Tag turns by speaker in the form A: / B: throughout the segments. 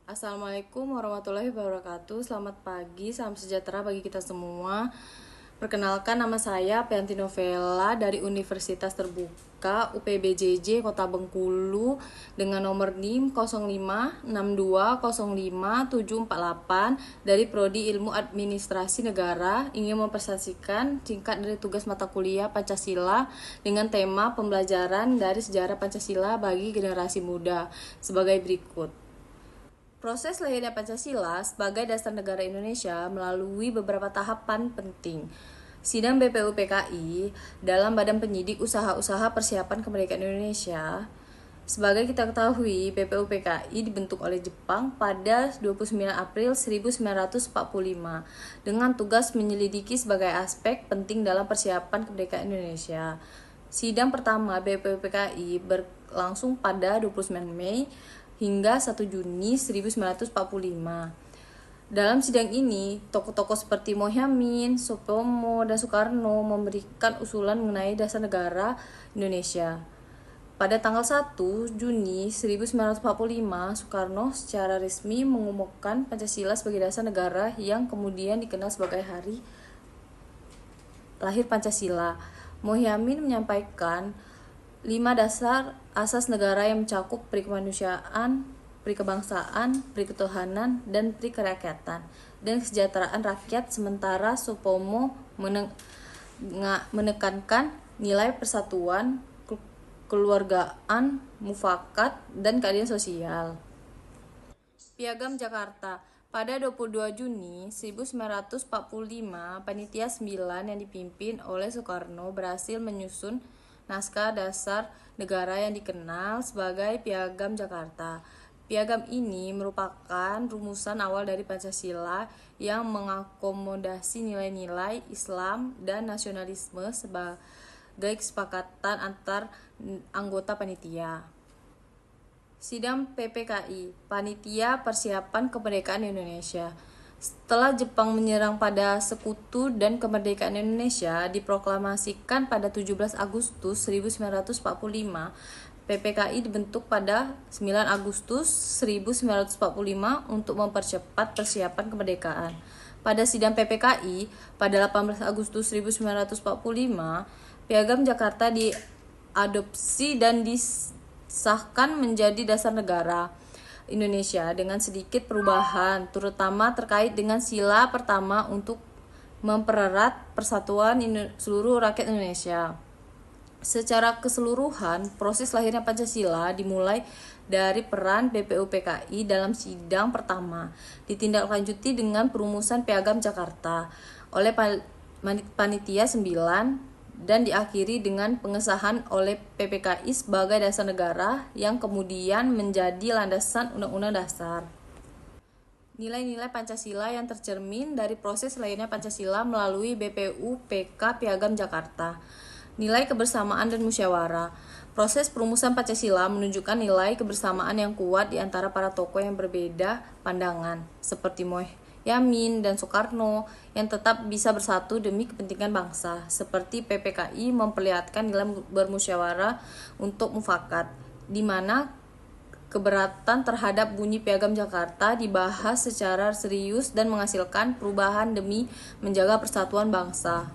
A: Assalamualaikum warahmatullahi wabarakatuh. Selamat pagi, salam sejahtera bagi kita semua. Perkenalkan, nama saya Pianti Novela dari Universitas Terbuka UPBJJ Kota Bengkulu dengan nomor NIM 0562050748 dari Prodi Ilmu Administrasi Negara, ingin mempresentasikan singkat dari tugas mata kuliah Pancasila dengan tema pembelajaran dari sejarah Pancasila bagi generasi muda sebagai berikut. Proses lahirnya Pancasila sebagai dasar negara Indonesia melalui beberapa tahapan penting. Sidang BPUPKI dalam Badan Penyidik Usaha-Usaha Persiapan Kemerdekaan Indonesia. Sebagai kita ketahui, BPUPKI dibentuk oleh Jepang pada 29 April 1945 dengan tugas menyelidiki sebagai aspek penting dalam persiapan kemerdekaan Indonesia. Sidang pertama BPUPKI berlangsung pada 29 Mei hingga 1 Juni 1945. Dalam sidang ini, tokoh-tokoh seperti Mohyamin, Supomo, dan Soekarno memberikan usulan mengenai dasar negara Indonesia. Pada tanggal 1 Juni 1945, Soekarno secara resmi mengumumkan Pancasila sebagai dasar negara yang kemudian dikenal sebagai Hari Lahir Pancasila. Mohyamin menyampaikan 5 dasar asas negara yang mencakup pri kemanusiaan, pri kebangsaan, pri ketuhanan, dan pri kerakyatan dan kesejahteraan rakyat, sementara Supomo menekankan nilai persatuan, kekeluargaan, mufakat, dan keadilan sosial. Piagam Jakarta. Pada 22 Juni 1945, Panitia 9 yang dipimpin oleh Soekarno berhasil menyusun naskah dasar negara yang dikenal sebagai Piagam Jakarta. Piagam ini merupakan rumusan awal dari Pancasila yang mengakomodasi nilai-nilai Islam dan nasionalisme sebagai kesepakatan antar anggota panitia. Sidang PPKI, Panitia Persiapan Kemerdekaan Indonesia. Setelah Jepang menyerang pada Sekutu dan kemerdekaan Indonesia diproklamasikan pada 17 Agustus 1945, PPKI dibentuk pada 9 Agustus 1945 untuk mempercepat persiapan kemerdekaan. Pada sidang PPKI pada 18 Agustus 1945, Piagam Jakarta diadopsi dan disahkan menjadi dasar negara Indonesia dengan sedikit perubahan, terutama terkait dengan sila pertama untuk mempererat persatuan seluruh rakyat Indonesia. Secara keseluruhan, proses lahirnya Pancasila dimulai dari peran BPUPKI dalam sidang pertama, ditindaklanjuti dengan perumusan Piagam Jakarta oleh Panitia 9 dan diakhiri dengan pengesahan oleh PPKI sebagai dasar negara yang kemudian menjadi landasan Undang-Undang Dasar. Nilai-nilai Pancasila yang tercermin dari proses lahirnya Pancasila melalui BPUPK Piagam Jakarta. Nilai kebersamaan dan musyawarah. Proses perumusan Pancasila menunjukkan nilai kebersamaan yang kuat di antara para tokoh yang berbeda pandangan, seperti Mohyamin dan Soekarno yang tetap bisa bersatu demi kepentingan bangsa, seperti PPKI memperlihatkan nilai bermusyawarah untuk mufakat, di mana keberatan terhadap bunyi Piagam Jakarta dibahas secara serius dan menghasilkan perubahan demi menjaga persatuan bangsa.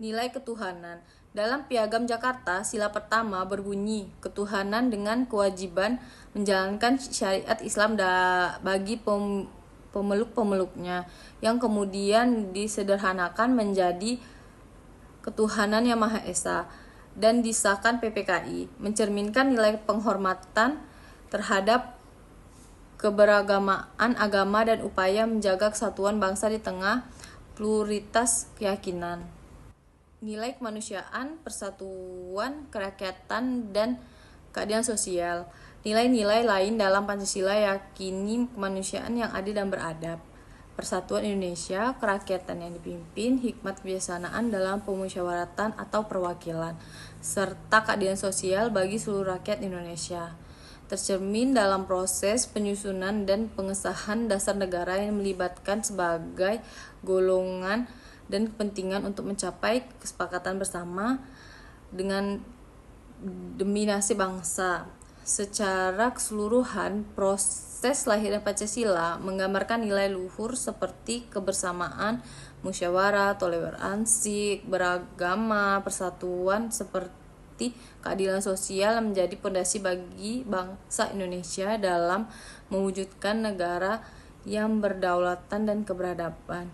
A: Nilai ketuhanan. Dalam Piagam Jakarta, sila pertama berbunyi ketuhanan dengan kewajiban menjalankan syariat Islam bagi pemeluk-pemeluknya, yang kemudian disederhanakan menjadi ketuhanan yang Maha Esa dan disahkan PPKI, mencerminkan nilai penghormatan terhadap keberagamaan agama dan upaya menjaga kesatuan bangsa di tengah pluralitas keyakinan. Nilai kemanusiaan, persatuan, kerakyatan, dan keadilan sosial. Nilai-nilai lain dalam Pancasila yakini kemanusiaan yang adil dan beradab, persatuan Indonesia, kerakyatan yang dipimpin, hikmat kebijaksanaan dalam pemusyawaratan atau perwakilan, serta keadilan sosial bagi seluruh rakyat Indonesia. Tercermin dalam proses penyusunan dan pengesahan dasar negara yang melibatkan sebagai golongan dan kepentingan untuk mencapai kesepakatan bersama dengan demi nasib bangsa. Secara keseluruhan, proses Proses lahirnya Pancasila menggambarkan nilai luhur seperti kebersamaan, musyawarah, toleransi, beragama, persatuan, seperti keadilan sosial yang menjadi pondasi bagi bangsa Indonesia dalam mewujudkan negara yang berdaulatan dan keberadaban.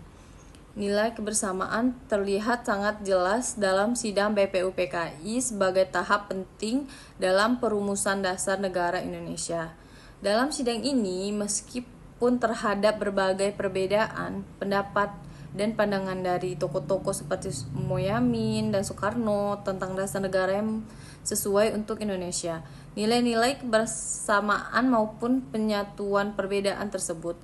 A: Nilai kebersamaan terlihat sangat jelas dalam sidang BPUPKI sebagai tahap penting dalam perumusan dasar negara Indonesia. Dalam sidang ini, meskipun terhadap berbagai perbedaan pendapat dan pandangan dari tokoh-tokoh seperti Mohaimin dan Soekarno tentang dasar negara yang sesuai untuk Indonesia, nilai-nilai kebersamaan maupun penyatuan perbedaan tersebut,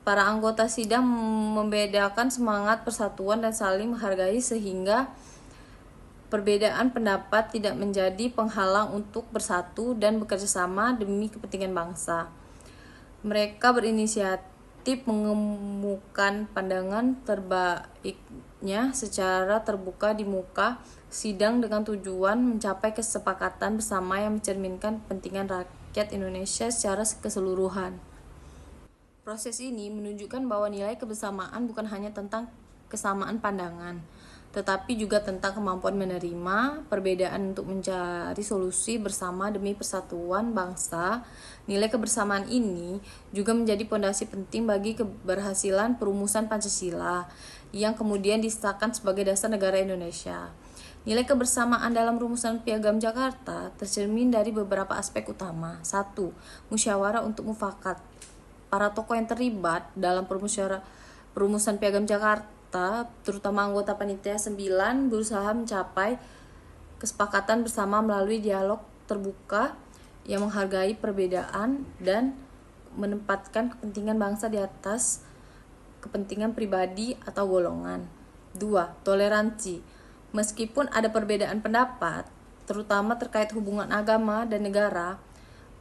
A: para anggota sidang membedakan semangat persatuan dan saling menghargai sehingga perbedaan pendapat tidak menjadi penghalang untuk bersatu dan bekerja sama demi kepentingan bangsa. Mereka berinisiatif mengemukakan pandangan terbaiknya secara terbuka di muka sidang dengan tujuan mencapai kesepakatan bersama yang mencerminkan kepentingan rakyat Indonesia secara keseluruhan. Proses ini menunjukkan bahwa nilai kebersamaan bukan hanya tentang kesamaan pandangan, tetapi juga tentang kemampuan menerima perbedaan untuk mencari solusi bersama demi persatuan bangsa. Nilai kebersamaan ini juga menjadi pondasi penting bagi keberhasilan perumusan Pancasila yang kemudian disahkan sebagai dasar negara Indonesia. Nilai kebersamaan dalam rumusan Piagam Jakarta tercermin dari beberapa aspek utama. 1. Musyawarah untuk mufakat. Para tokoh yang terlibat dalam perumusan Piagam Jakarta, terutama anggota Panitia 9, berusaha mencapai kesepakatan bersama melalui dialog terbuka yang menghargai perbedaan dan menempatkan kepentingan bangsa di atas kepentingan pribadi atau golongan. 2. Toleransi. Meskipun ada perbedaan pendapat, terutama terkait hubungan agama dan negara,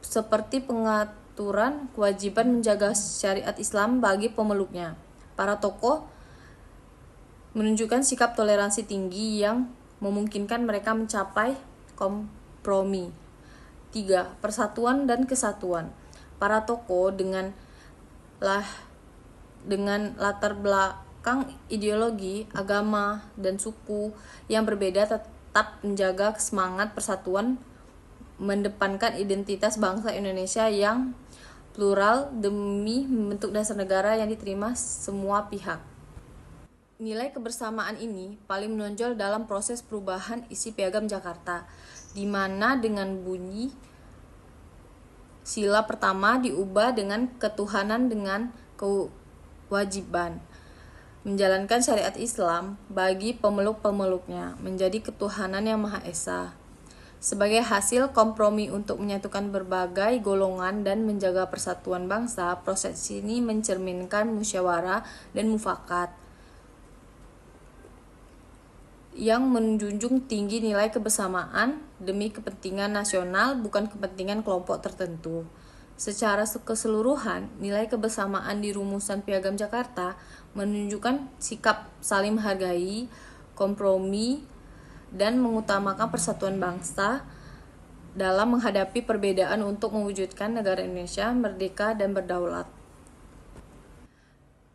A: seperti pengaturan kewajiban menjaga syariat Islam bagi pemeluknya, para tokoh menunjukkan sikap toleransi tinggi yang memungkinkan mereka mencapai kompromi. 3. Persatuan dan kesatuan. Para tokoh dengan latar belakang ideologi, agama, dan suku yang berbeda tetap menjaga semangat persatuan, mendepankan identitas bangsa Indonesia yang plural demi membentuk dasar negara yang diterima semua pihak. Nilai kebersamaan ini paling menonjol dalam proses perubahan isi Piagam Jakarta, di mana dengan bunyi sila pertama diubah dengan ketuhanan dengan kewajiban menjalankan syariat Islam bagi pemeluk-pemeluknya menjadi ketuhanan yang Maha Esa. Sebagai hasil kompromi untuk menyatukan berbagai golongan dan menjaga persatuan bangsa, proses ini mencerminkan musyawarah dan mufakat yang menjunjung tinggi nilai kebersamaan demi kepentingan nasional, bukan kepentingan kelompok tertentu. Secara keseluruhan, nilai kebersamaan di rumusan Piagam Jakarta menunjukkan sikap saling menghargai, kompromi, dan mengutamakan persatuan bangsa dalam menghadapi perbedaan untuk mewujudkan negara Indonesia merdeka dan berdaulat.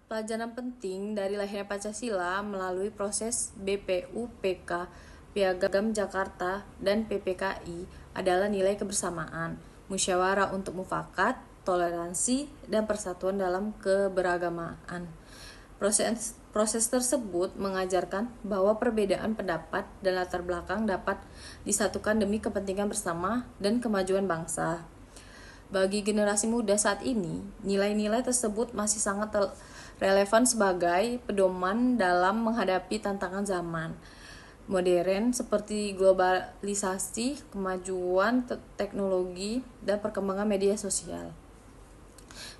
A: Pelajaran penting dari lahirnya Pancasila melalui proses BPUPK, Piagam Jakarta, dan PPKI adalah nilai kebersamaan, musyawarah untuk mufakat, toleransi, dan persatuan dalam keberagamaan. Proses tersebut mengajarkan bahwa perbedaan pendapat dan latar belakang dapat disatukan demi kepentingan bersama dan kemajuan bangsa. Bagi generasi muda saat ini, nilai-nilai tersebut masih sangat relevan sebagai pedoman dalam menghadapi tantangan zaman modern seperti globalisasi, kemajuan teknologi, dan perkembangan media sosial.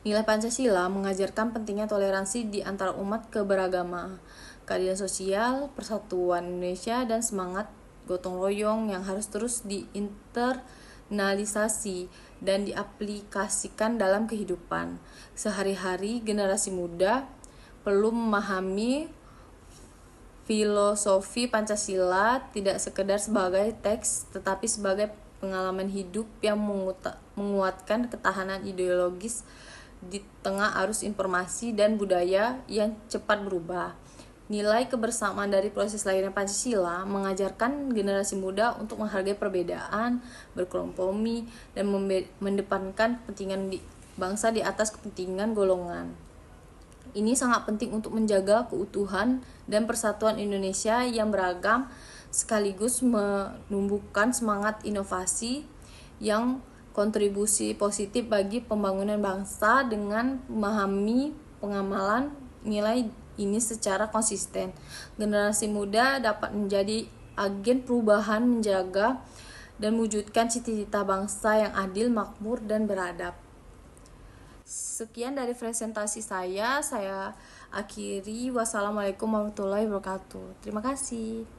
A: Nilai Pancasila mengajarkan pentingnya toleransi di antara umat keberagaman, keadilan sosial, persatuan Indonesia, dan semangat gotong royong yang harus terus diinternalisasi dan diaplikasikan dalam kehidupan sehari-hari. Generasi muda perlu memahami filosofi Pancasila tidak sekedar sebagai teks, tetapi sebagai pengalaman hidup yang menguatkan ketahanan ideologis di tengah arus informasi dan budaya yang cepat berubah. Nilai kebersamaan dari proses lahirnya Pancasila mengajarkan generasi muda untuk menghargai perbedaan, berkompromi, dan mendepankan kepentingan bangsa di atas kepentingan golongan. Ini sangat penting untuk menjaga keutuhan dan persatuan Indonesia yang beragam, sekaligus menumbuhkan semangat inovasi yang kontribusi positif bagi pembangunan bangsa dengan memahami pengamalan nilai ini secara konsisten. Generasi muda dapat menjadi agen perubahan, menjaga dan mewujudkan cita-cita bangsa yang adil, makmur, dan beradab. Sekian dari presentasi saya akhiri. Wassalamualaikum warahmatullahi wabarakatuh. Terima kasih.